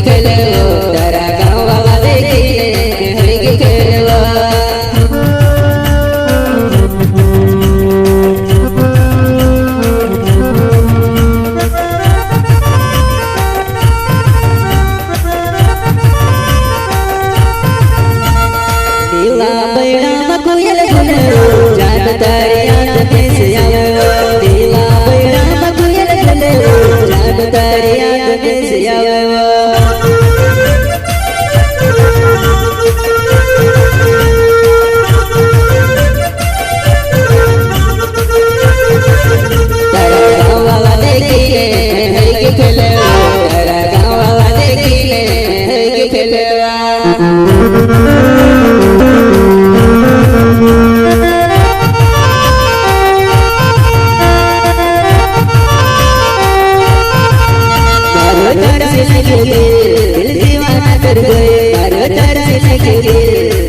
खेलवो तारा गाँव देखिले हरि खेलवा देवा बैड़ा मकुयल गुलरो जान तारी याद में से आयो देवा बैड़ा मकुयल गुलरो जान तारी याद में से आयो तारा गाँव देखिले हरि खेलवा तारा गाँव देखिले हरि खेलवा दिल दीवाना कर गए मारो दर्शन के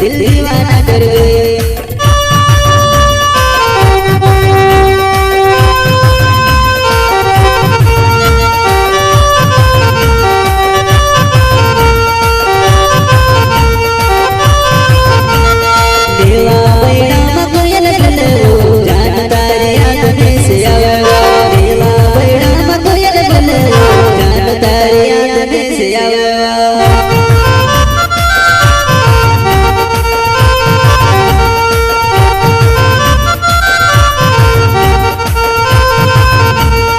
दिल दीवाना कर गए देवा बैड़ा मकुयल गुलरो जान तारी याद में से आयो देवा बैड़ा मकुयल गुलरो जान तारी याद में से आयो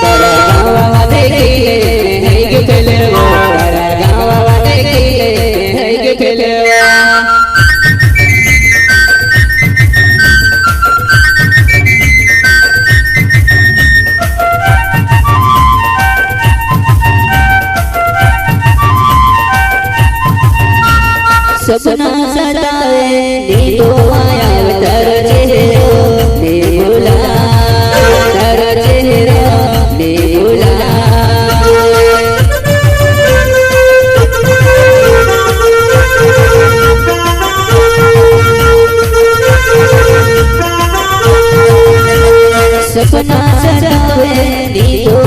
तारा गाँव देखिले हरि खेलवा तारा गाँव देखिले हरि खेलवा सपना सतावे नी तो आया तर चेहरा नी भूला तर चेहरा नी भूला सपना सतावे नी तो